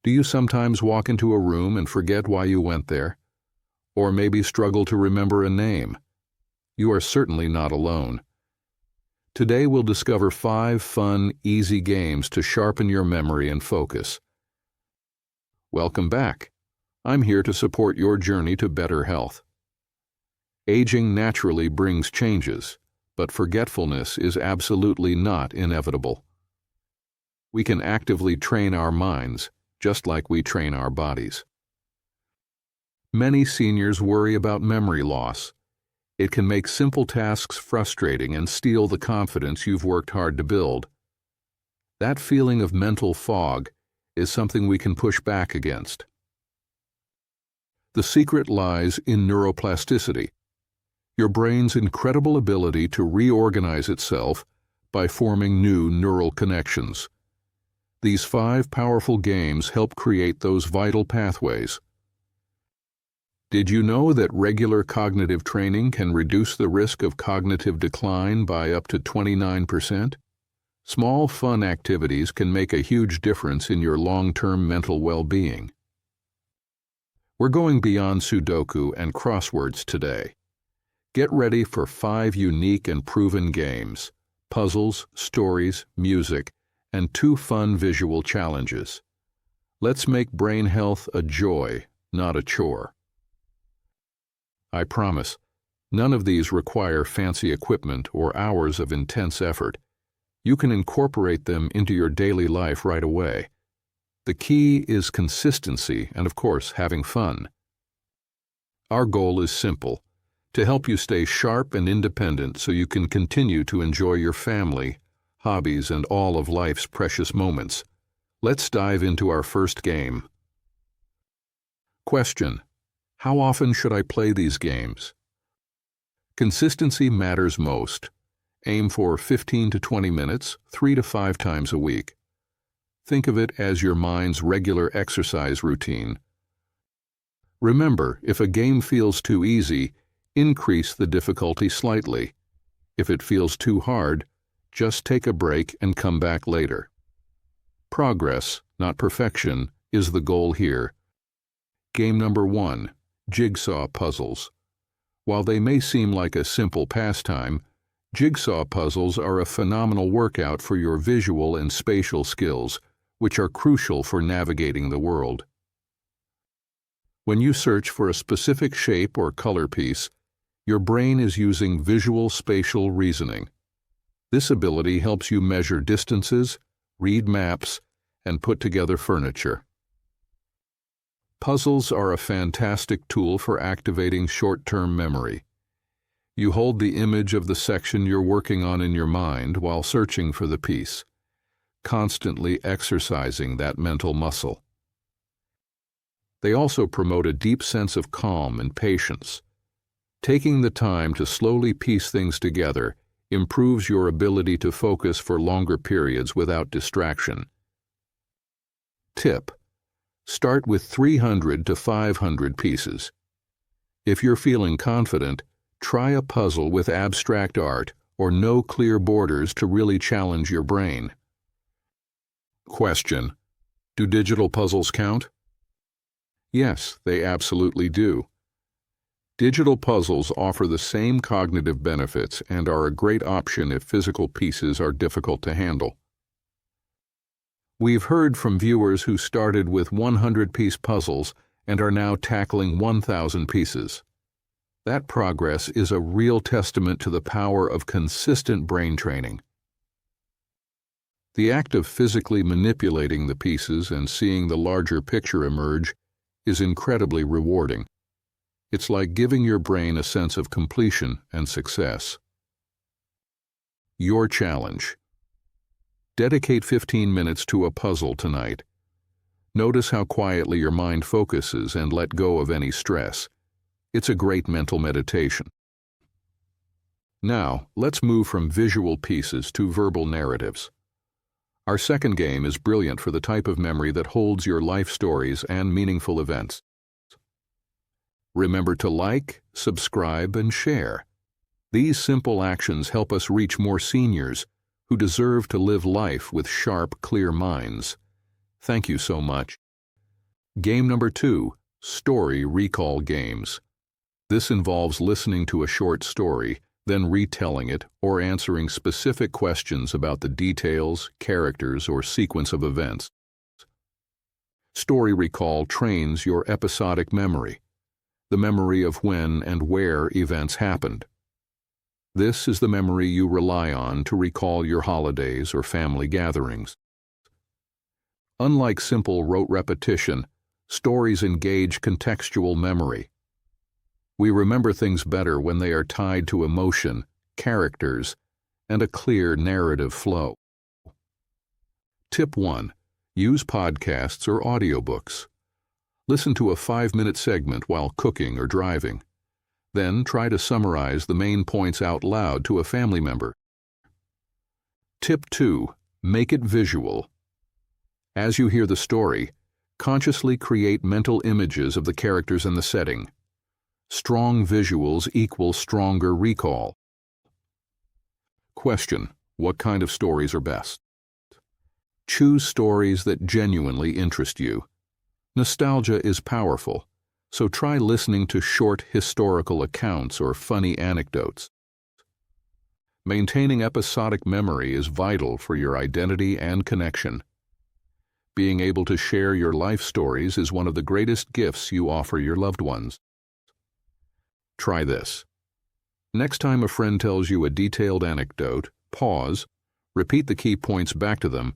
Do you sometimes walk into a room and forget why you went there? Or maybe struggle to remember a name? You are certainly not alone. Today we'll discover 5 fun, easy games to sharpen your memory and focus. Welcome back. I'm here to support your journey to better health. Aging naturally brings changes, but forgetfulness is absolutely not inevitable. We can actively train our minds, just like we train our bodies. Many seniors worry about memory loss. It can make simple tasks frustrating and steal the confidence you've worked hard to build. That feeling of mental fog is something we can push back against. The secret lies in neuroplasticity, your brain's incredible ability to reorganize itself by forming new neural connections. These 5 powerful games help create those vital pathways. Did you know that regular cognitive training can reduce the risk of cognitive decline by up to 29%? Small, fun activities can make a huge difference in your long-term mental well-being. We're going beyond Sudoku and crosswords today. Get ready for 5 unique and proven games, puzzles, stories, music, and 2 fun visual challenges. Let's make brain health a joy, not a chore. I promise, none of these require fancy equipment or hours of intense effort. You can incorporate them into your daily life right away. The key is consistency and, of course, having fun. Our goal is simple: to help you stay sharp and independent so you can continue to enjoy your family, hobbies, and all of life's precious moments. Let's dive into our first game. Question: how often should I play these games? Consistency matters most. Aim for 15 to 20 minutes, 3 to 5 times a week. Think of it as your mind's regular exercise routine. Remember, if a game feels too easy, increase the difficulty slightly. If it feels too hard, just take a break and come back later. Progress, not perfection, is the goal here. Game number 1, Jigsaw Puzzles. While they may seem like a simple pastime, jigsaw puzzles are a phenomenal workout for your visual and spatial skills, which are crucial for navigating the world. When you search for a specific shape or color piece, your brain is using visual spatial reasoning. This ability helps you measure distances, read maps, and put together furniture. Puzzles are a fantastic tool for activating short-term memory. You hold the image of the section you're working on in your mind while searching for the piece, constantly exercising that mental muscle. They also promote a deep sense of calm and patience. Taking the time to slowly piece things together improves your ability to focus for longer periods without distraction. Tip: start with 300 to 500 pieces. If you're feeling confident, try a puzzle with abstract art or no clear borders to really challenge your brain. Question: do digital puzzles count? Yes, they absolutely do. Digital puzzles offer the same cognitive benefits and are a great option if physical pieces are difficult to handle. We've heard from viewers who started with 100-piece puzzles and are now tackling 1,000 pieces. That progress is a real testament to the power of consistent brain training. The act of physically manipulating the pieces and seeing the larger picture emerge is incredibly rewarding. It's like giving your brain a sense of completion and success. Your challenge: dedicate 15 minutes to a puzzle tonight. Notice how quietly your mind focuses and let go of any stress. It's a great mental meditation. Now, let's move from visual pieces to verbal narratives. Our second game is brilliant for the type of memory that holds your life stories and meaningful events. Remember to like, subscribe, and share. These simple actions help us reach more seniors who deserve to live life with sharp, clear minds. Thank you so much. Game number 2, story recall games. This involves listening to a short story, then retelling it or answering specific questions about the details, characters, or sequence of events. Story recall trains your episodic memory, the memory of when and where events happened. This is the memory you rely on to recall your holidays or family gatherings. Unlike simple rote repetition, stories engage contextual memory. We remember things better when they are tied to emotion, characters, and a clear narrative flow. Tip 1. Use podcasts or audiobooks. Listen to a 5-minute segment while cooking or driving. Then try to summarize the main points out loud to a family member. Tip 2. Make it visual. As you hear the story, consciously create mental images of the characters and the setting. Strong visuals equal stronger recall. Question: what kind of stories are best? Choose stories that genuinely interest you. Nostalgia is powerful, so try listening to short historical accounts or funny anecdotes. Maintaining episodic memory is vital for your identity and connection. Being able to share your life stories is one of the greatest gifts you offer your loved ones. Try this. Next time a friend tells you a detailed anecdote, pause, repeat the key points back to them,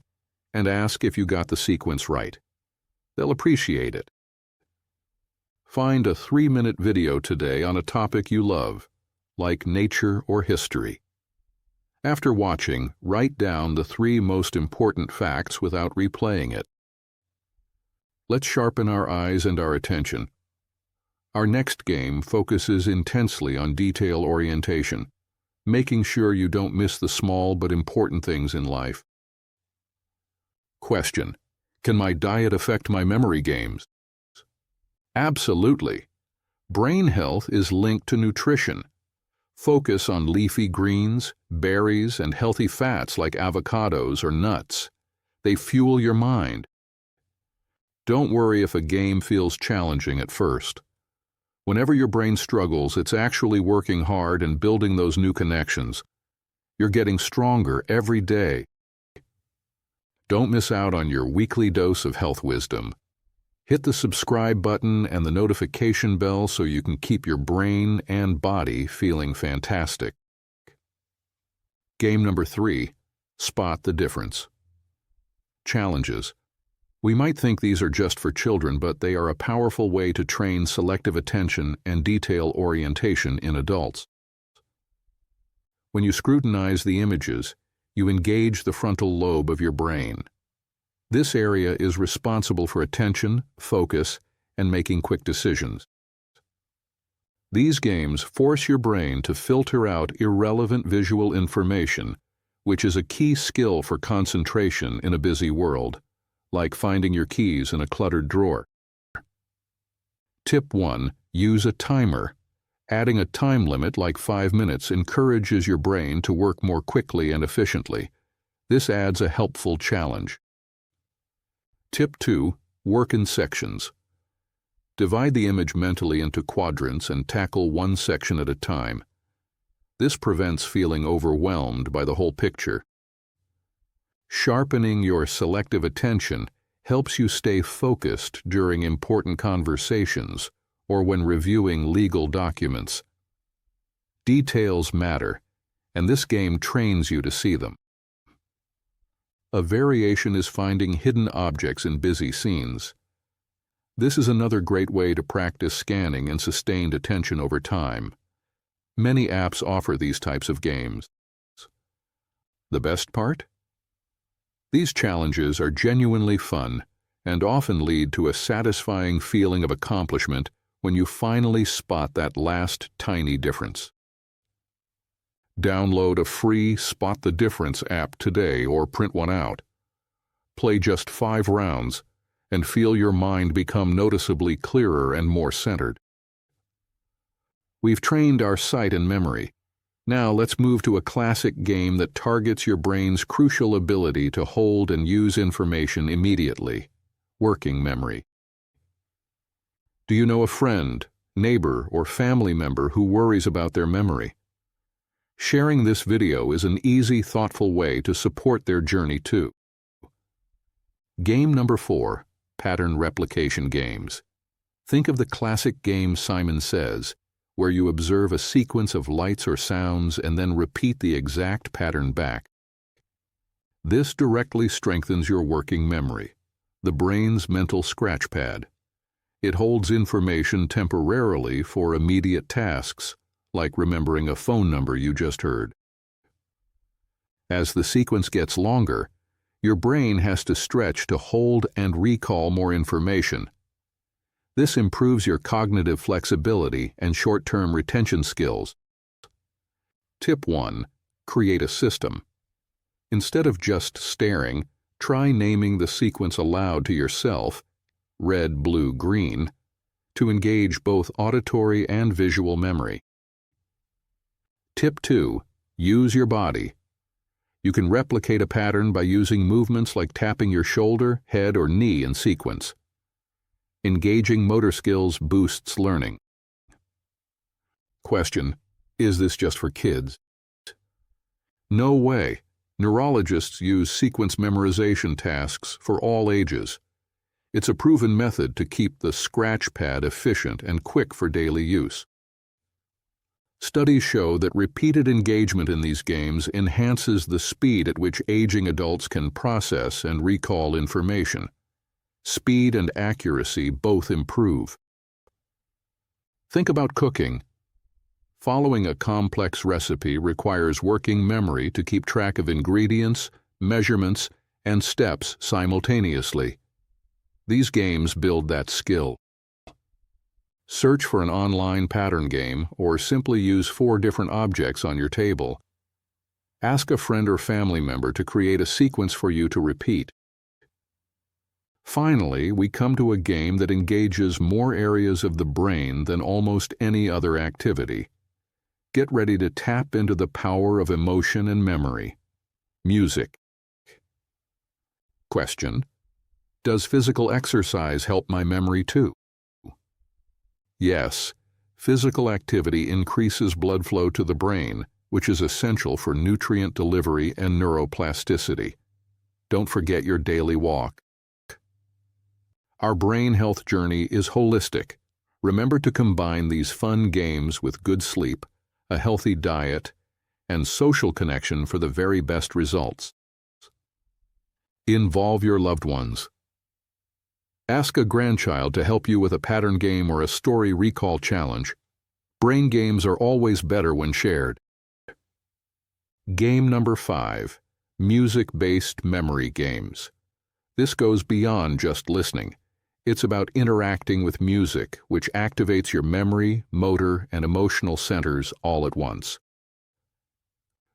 and ask if you got the sequence right. They'll appreciate it. Find a 3-minute video today on a topic you love, like nature or history. After watching, write down the 3 most important facts without replaying it. Let's sharpen our eyes and our attention. Our next game focuses intensely on detail orientation, making sure you don't miss the small but important things in life. Question: can my diet affect my memory games? Absolutely. Brain health is linked to nutrition. Focus on leafy greens, berries, and healthy fats like avocados or nuts. They fuel your mind. Don't worry if a game feels challenging at first. Whenever your brain struggles, it's actually working hard and building those new connections. You're getting stronger every day. Don't miss out on your weekly dose of health wisdom. Hit the subscribe button and the notification bell so you can keep your brain and body feeling fantastic. Game number 3, spot the difference. Challenges. We might think these are just for children, but they are a powerful way to train selective attention and detail orientation in adults. When you scrutinize the images, you engage the frontal lobe of your brain. This area is responsible for attention, focus, and making quick decisions. These games force your brain to filter out irrelevant visual information, which is a key skill for concentration in a busy world, like finding your keys in a cluttered drawer. Tip 1. Use a timer. Adding a time limit like 5 minutes encourages your brain to work more quickly and efficiently. This adds a helpful challenge. Tip 2. Work in sections. Divide the image mentally into quadrants and tackle one section at a time. This prevents feeling overwhelmed by the whole picture. Sharpening your selective attention helps you stay focused during important conversations or when reviewing legal documents. Details matter, and this game trains you to see them. A variation is finding hidden objects in busy scenes. This is another great way to practice scanning and sustained attention over time. Many apps offer these types of games. The best part? These challenges are genuinely fun and often lead to a satisfying feeling of accomplishment when you finally spot that last tiny difference. Download a free Spot the Difference app today or print one out. Play just 5 rounds and feel your mind become noticeably clearer and more centered. We've trained our sight and memory. Now let's move to a classic game that targets your brain's crucial ability to hold and use information immediately: working memory. Do you know a friend, neighbor, or family member who worries about their memory? Sharing this video is an easy, thoughtful way to support their journey too. Game number 4, pattern replication games. Think of the classic game Simon Says, where you observe a sequence of lights or sounds and then repeat the exact pattern back. This directly strengthens your working memory, the brain's mental scratch pad. It holds information temporarily for immediate tasks, like remembering a phone number you just heard. As the sequence gets longer, your brain has to stretch to hold and recall more information. This improves your cognitive flexibility and short-term retention skills. Tip 1. Create a system. Instead of just staring, try naming the sequence aloud to yourself, red, blue, green, to engage both auditory and visual memory. Tip 2. Use your body. You can replicate a pattern by using movements like tapping your shoulder, head, or knee in sequence. Engaging motor skills boosts learning. Question: is this just for kids? No way. Neurologists use sequence memorization tasks for all ages. It's a proven method to keep the scratch pad efficient and quick for daily use. Studies show that repeated engagement in these games enhances the speed at which aging adults can process and recall information. Speed and accuracy both improve. Think about cooking. Following a complex recipe requires working memory to keep track of ingredients, measurements, and steps simultaneously. These games build that skill. Search for an online pattern game or simply use 4 different objects on your table. Ask a friend or family member to create a sequence for you to repeat. Finally, we come to a game that engages more areas of the brain than almost any other activity. Get ready to tap into the power of emotion and memory. Music. Question: does physical exercise help my memory too? Yes, physical activity increases blood flow to the brain, which is essential for nutrient delivery and neuroplasticity. Don't forget your daily walk. Our brain health journey is holistic. Remember to combine these fun games with good sleep, a healthy diet, and social connection for the very best results. Involve your loved ones. Ask a grandchild to help you with a pattern game or a story recall challenge. Brain games are always better when shared. Game number 5, music-based memory games. This goes beyond just listening. It's about interacting with music, which activates your memory, motor, and emotional centers all at once.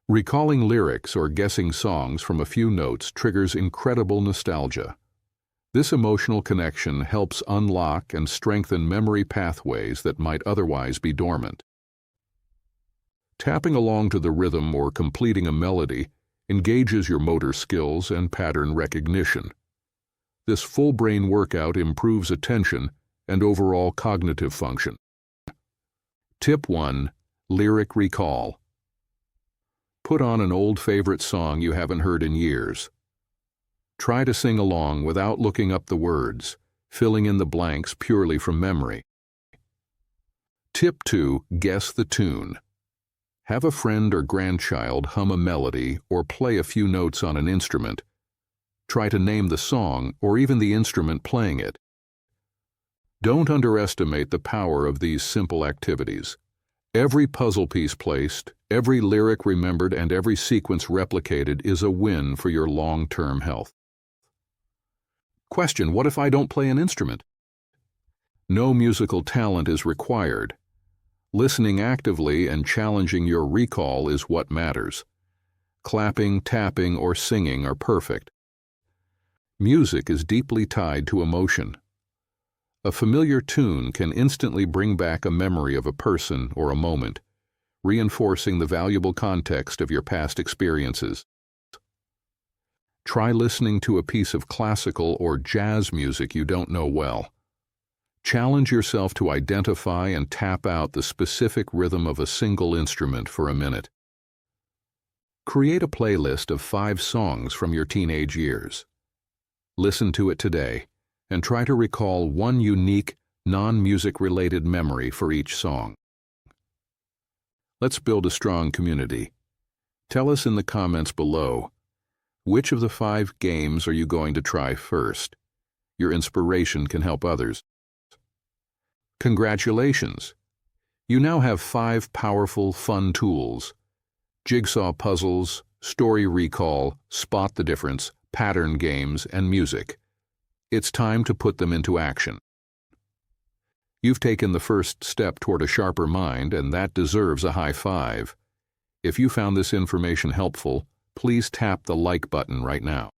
Recalling lyrics or guessing songs from a few notes triggers incredible nostalgia. This emotional connection helps unlock and strengthen memory pathways that might otherwise be dormant. Tapping along to the rhythm or completing a melody engages your motor skills and pattern recognition. This full brain workout improves attention and overall cognitive function. Tip 1. Lyric recall. Put on an old favorite song you haven't heard in years. Try to sing along without looking up the words, filling in the blanks purely from memory. Tip 2. Guess the tune. Have a friend or grandchild hum a melody or play a few notes on an instrument. Try to name the song or even the instrument playing it. Don't underestimate the power of these simple activities. Every puzzle piece placed, every lyric remembered, and every sequence replicated is a win for your long-term health. Question: what if I don't play an instrument? No musical talent is required. Listening actively and challenging your recall is what matters. Clapping, tapping, or singing are perfect. Music is deeply tied to emotion. A familiar tune can instantly bring back a memory of a person or a moment, reinforcing the valuable context of your past experiences. Try listening to a piece of classical or jazz music you don't know well. Challenge yourself to identify and tap out the specific rhythm of a single instrument for a minute. Create a playlist of 5 songs from your teenage years. Listen to it today and try to recall one unique, non-music-related memory for each song. Let's build a strong community. Tell us in the comments below, which of the 5 games are you going to try first? Your inspiration can help others. Congratulations! You now have 5 powerful, fun tools: jigsaw puzzles, story recall, spot the difference, pattern games, and music. It's time to put them into action. You've taken the first step toward a sharper mind, and that deserves a high five. If you found this information helpful, please tap the like button right now.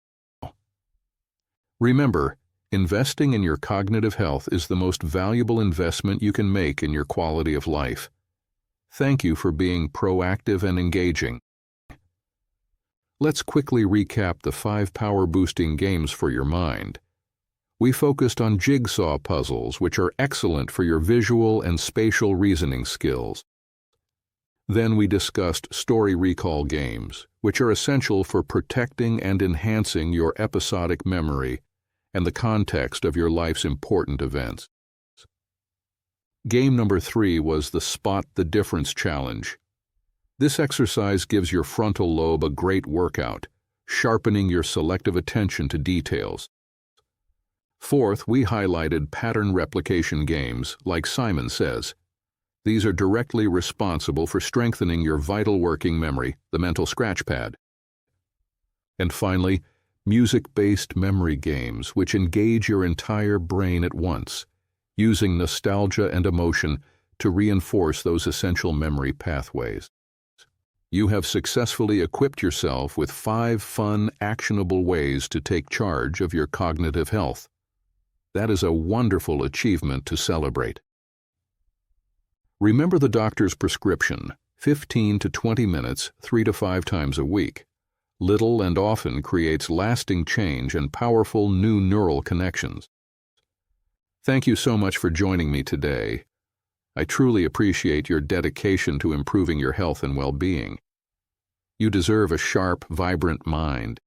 Remember, investing in your cognitive health is the most valuable investment you can make in your quality of life. Thank you for being proactive and engaging. Let's quickly recap the 5 power-boosting games for your mind. We focused on jigsaw puzzles, which are excellent for your visual and spatial reasoning skills. Then we discussed story recall games, which are essential for protecting and enhancing your episodic memory and the context of your life's important events. Game number 3 was the Spot the Difference Challenge. This exercise gives your frontal lobe a great workout, sharpening your selective attention to details. Fourth, we highlighted pattern replication games, like Simon Says. These are directly responsible for strengthening your vital working memory, the mental scratch pad. And finally, music-based memory games, which engage your entire brain at once, using nostalgia and emotion to reinforce those essential memory pathways. You have successfully equipped yourself with 5 fun, actionable ways to take charge of your cognitive health. That is a wonderful achievement to celebrate. Remember the doctor's prescription: 15 to 20 minutes, 3 to 5 times a week. Little and often creates lasting change and powerful new neural connections. Thank you so much for joining me today. I truly appreciate your dedication to improving your health and well-being. You deserve a sharp, vibrant mind.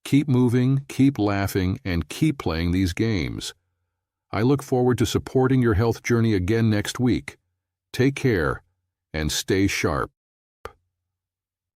Keep moving, keep laughing, and keep playing these games. I look forward to supporting your health journey again next week. Take care and stay sharp.